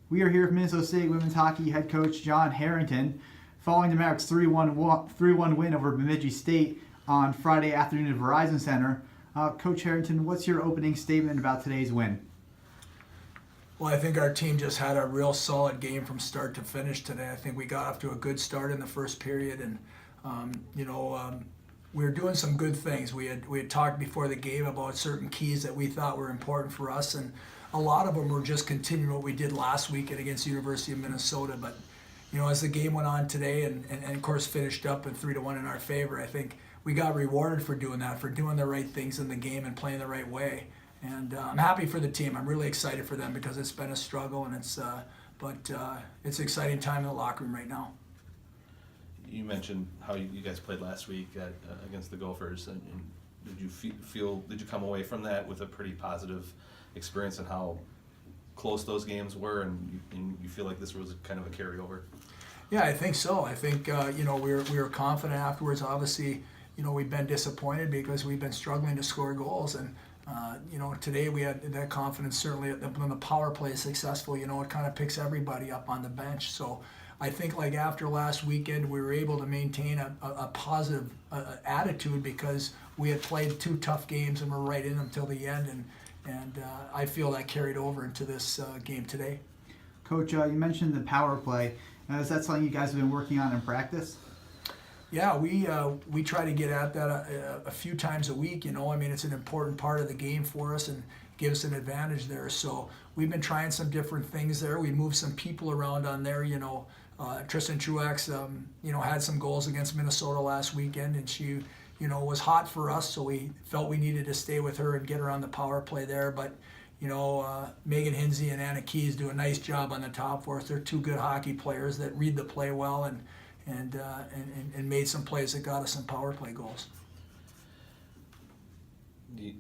We are here with Minnesota State women's hockey head coach John Harrington, following the Mavericks 3-1 win over Bemidji State on Friday afternoon at Verizon Center. Coach Harrington, what's your opening statement about today's win? Well, I think our team just had a real solid game from start to finish today. I think we got off to a good start in the first period, and we were doing some good things. We had talked before the game about certain keys that we thought were important for us, and a lot of them were just continuing what we did last weekend against the University of Minnesota. But as the game went on today, and of course finished up at 3-1 in our favor, I think we got rewarded for doing that, for doing the right things in the game and playing the right way. And I'm happy for the team. I'm really excited for them because it's been a struggle, and it's an exciting time in the locker room right now. You mentioned how you guys played last week against the Gophers, and did you come away from that with a pretty positive experience in how close those games were, and you feel like this was kind of a carryover? Yeah, I think so. I think we were confident afterwards. Obviously, we've been disappointed because we've been struggling to score goals, and today we had that confidence. Certainly when the power play is successful, it kind of picks everybody up on the bench. So I think like after last weekend, we were able to maintain a positive attitude because we had played 2 tough games and we're right in them till the end, and I feel that carried over into this game today. Coach, you mentioned the power play. Is that something you guys have been working on in practice? Yeah, we try to get at that a few times a week. It's an important part of the game for us and gives an advantage there. So we've been trying some different things there. We moved some people around on there. Tristan Truax, had some goals against Minnesota last weekend, and she, was hot for us. So we felt we needed to stay with her and get her on the power play there. But Megan Hinsey and Anna Keys do a nice job on the top for us. They're 2 good hockey players that read the play well and made some plays that got us some power play goals.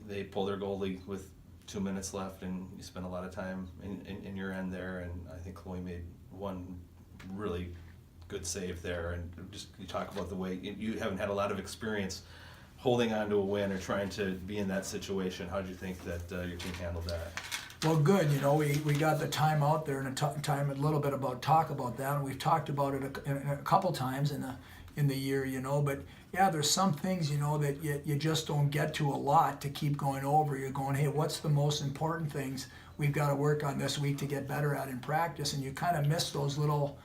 They pulled their goalie with 2 minutes left, and you spent a lot of time in your end there, and I think Chloe made one really good save there. And just you talk about the way you haven't had a lot of experience holding on to a win or trying to be in that situation. How do you think that your team handled that? Well, good. We got the time out there and a little bit about talk about that, and we've talked about it a couple times in the year. But yeah, there's some things that you just don't get to a lot to keep going over. You're going, hey, what's the most important things we've got to work on this week to get better at in practice? And you kind of miss those little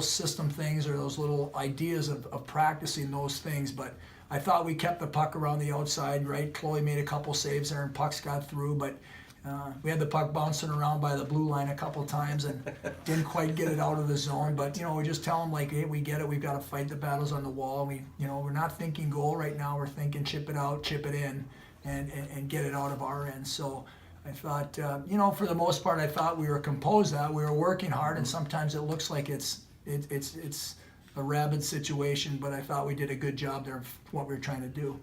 system things or those little ideas of practicing those things. But I thought we kept the puck around the outside, right? Chloe made a couple saves there and pucks got through, but we had the puck bouncing around by the blue line a couple times and didn't quite get it out of the zone. But, we just tell them, like, hey, we get it. We've got to fight the battles on the wall. We're not thinking goal right now. We're thinking chip it out, chip it in, and get it out of our end. So I thought, for the most part, I thought we were composed. That we were working hard, and sometimes it looks like it's a rabid situation, but I thought we did a good job there of what we were trying to do.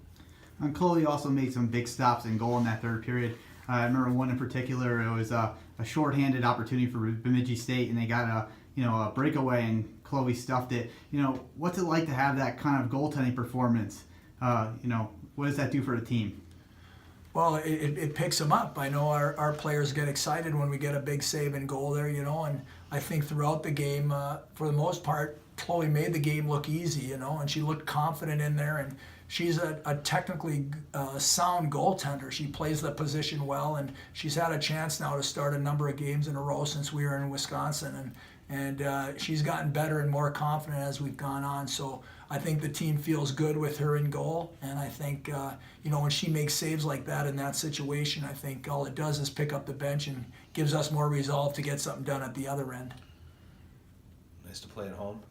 And Chloe also made some big stops in goal in that third period. I remember one in particular. It was a shorthanded opportunity for Bemidji State, and they got a breakaway, and Chloe stuffed it. What's it like to have that kind of goaltending performance? What does that do for the team? Well, it picks them up. I know our players get excited when we get a big save and goal there, and I think throughout the game, for the most part, Chloe made the game look easy, and she looked confident in there, and she's a technically sound goaltender. She plays the position well, and she's had a chance now to start a number of games in a row since we were in Wisconsin, and she's gotten better and more confident as we've gone on. So I think the team feels good with her in goal, and I think when she makes saves like that in that situation, I think all it does is pick up the bench and gives us more resolve to get something done at the other end. Nice to play at home.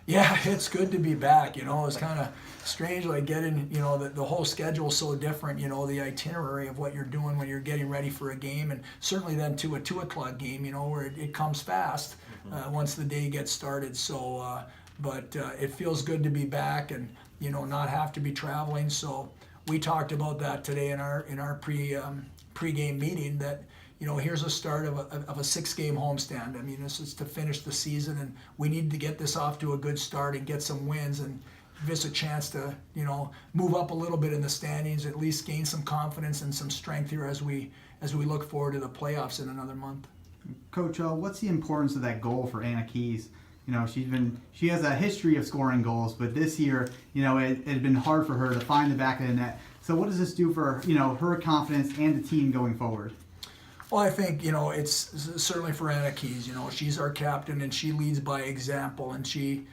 Yeah, it's good to be back. It's kind of strange, like getting, the whole schedule's so different, the itinerary of what you're doing when you're getting ready for a game, and certainly then to a 2 o'clock game, where it comes fast once the day gets started. So, but it feels good to be back and, not have to be traveling. So we talked about that today in our pre-game meeting that, here's a start of a 6-game homestand. I mean, this is to finish the season, and we need to get this off to a good start and get some wins and give us a chance to, move up a little bit in the standings, at least gain some confidence and some strength here as we look forward to the playoffs in another month. Coach, what's the importance of that goal for Anna Keys? You know, she has a history of scoring goals, but this year, you know, it had been hard for her to find the back of the net. So what does this do for, you know, her confidence and the team going forward? Well, I think, you know, it's certainly for Anna Keys. You know, she's our captain and she leads by example, and she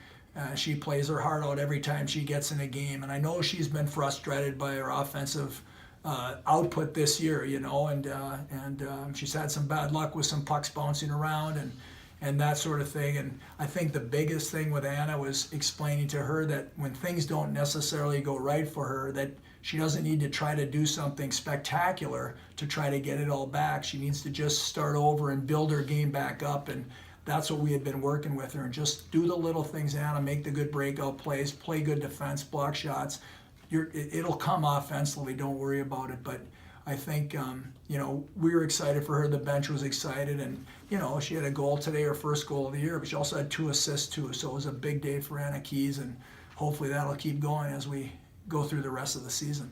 plays her heart out every time she gets in a game. And I know she's been frustrated by her offensive output this year, you know, and she's had some bad luck with some pucks bouncing around and that sort of thing. And I think the biggest thing with Anna was explaining to her that when things don't necessarily go right for her, that she doesn't need to try to do something spectacular to try to get it all back. She needs to just start over and build her game back up. And that's what we had been working with her. And just do the little things, Anna, make the good breakout plays, play good defense, block shots. It'll come offensively, don't worry about it. But I think, you know, we were excited for her. The bench was excited. And, you know, she had a goal today, her first goal of the year, but she also had 2 assists too. So it was a big day for Anna Keys, and hopefully that'll keep going as we go through the rest of the season.